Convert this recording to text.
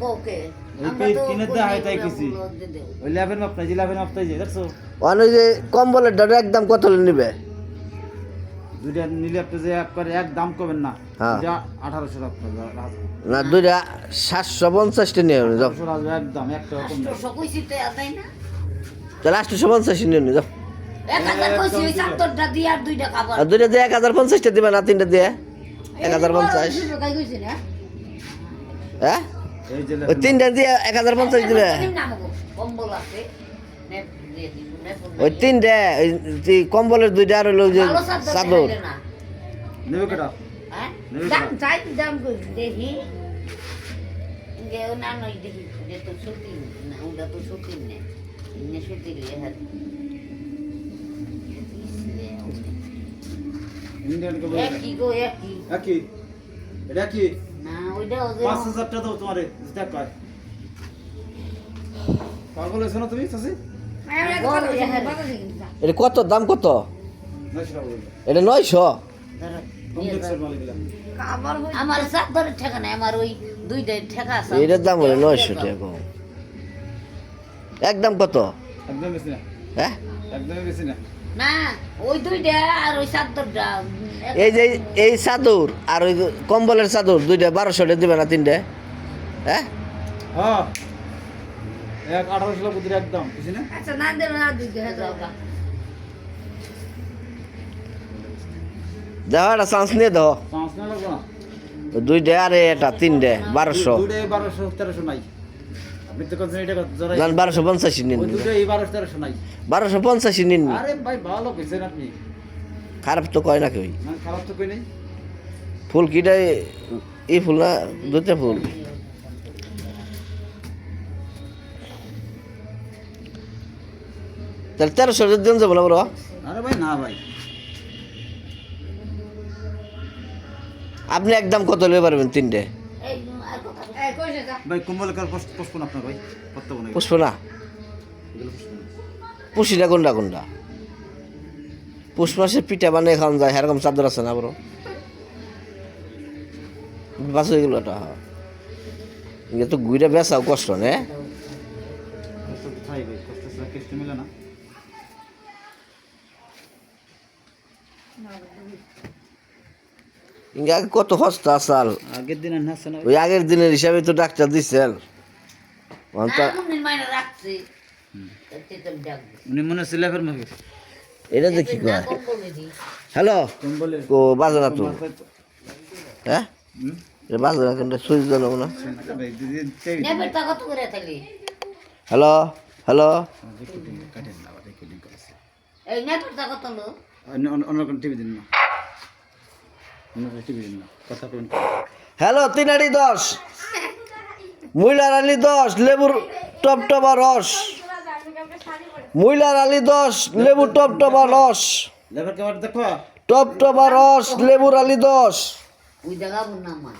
কোকে ওই কিনে দে হয় তাই কিছু ওই লেভেল মাপ নাই যে লেভেল মাপ তাই যে দেখছো ওই যে কম্বলের ডাটা একদম কত নিবে দুইটা নিলে আপনি যে এক করে এক দাম করবেন না হ্যাঁ। এটা 1800 টাকা না দুইটা 750 নিয়ে যাও 1800 আসবে একদম একটা কম না 800 কইছি তো আদাই না তাহলে 850 নিয়ে যাও 1000 কইছি ওই 70টা দিয়ে আর দুইটা খাবার আর দুইটা দিয়ে 1050 দিবা না তিনটা দিয়ে 1050 টাকা কইছি না হ্যাঁ এই যে ওই তিনটা দিয়ে 1050 দিবে কম্বল আছে নেট দিয়ে দিব ওই তিনটা ওই যে কম্বলের দুইটা আর হলো যে চাদর নেবে কেটা হ্যাঁ দাম চাই দাম কই দেখি যে না নই দেখি যে তো ছুটি না ওটা তো ছুটি নেই ইনে ছুটি লে হাত ইন্ডিয়ান কে কি গো কি কি এটা কি না ওইটা 5000 টাকা দাও তোমারে দেখ কয় পাগল হইছ না তুমি চাচি এটা কত দাম কত 900 টাকা এটা 900 কমপ্লেক্সের মাল এগুলা আমার চাদর ঠেকা নাই আমার ওই দুইটা ঠেকা আছে এটার দাম হলো 900 টাকা একদম কত একদম বেশি না হ্যাঁ একদম বেশি না না ওই দুইটা আর ওই চাদরটা এই যে এই চাদর আর ওই কম্বলের চাদর দুইটা 1200 টাকা দিবে না তিনটা হ্যাঁ হ্যাঁ এক 1800 টাকা বুঝি একদম বুঝি না আচ্ছা না দেন না দুইটা দাও দাও একটা চান্স নিয়ে দাও পাঁচ না লাগবে না দুইটা আর এটা তিনটা 1200 দুইটা 1200 1300 নাই আপনি তো কোন এটা জরা জান 1250 নিন ওই দুইটা 1200 1300 নাই 1250 নিন আরে ভাই ভালো কইছেন আপনি খারাপ তো কয় না কেউ না খারাপ তো কই নাই ফুল কিটা এই ফুল না দুইটা ফুল তাহলে 1300 দিন যাবো না বড় আরে ভাই না ভাই আপনি একদম কত লয়ে পারবেন তিনটে এই আর কথা এই কইছে যা ভাই কম্বল কার পোস্টপোন আপনার ভাই কত বনে পুষ্প না পুষিটা কোনটা কোনটা পুষ মাসে পিঠা বানিয়ে খাওয়ান যায় এরকম চাদর আছে না বড় বাস হয়ে গেল এটা ইয়ে তো গুইটা বেচাও কষ্ট নে ভাই ভাই কষ্ট সে কষ্ট মিলে না ইঙ্গে আগে কত সস্তা চাল আগের দিন না আছে না ওই আগের দিনের হিসাবে তো ডাক্তার দিচ্ছেন আমি মাইনা রাখছি এতে তো ডাক উনি মনে সিলেফের মাগে এটা দেখি কয় কম্বলে দি হ্যালো কম্বলে ও বাজে না তো হ্যাঁ এটা বাজে না কিন্তু সুইচ দেন না ভাই দিদি চাই নেবে তা কত করে তালি হ্যালো হ্যালো কাটেন না রেকর্ডিং করেছে এই নেবে তা কত লো অন্য কোন টিভি দিন না অন্য টিভি দিন না কথা কোন হ্যালো 3.10 মহিলার আলি 10 লেবুর টপ টপা রস মহিলার আলি 10 লেবু টপ টপা রস লেবার কেমন দেখো টপ টপা রস লেবুর আলি 10 ওই জায়গা না মা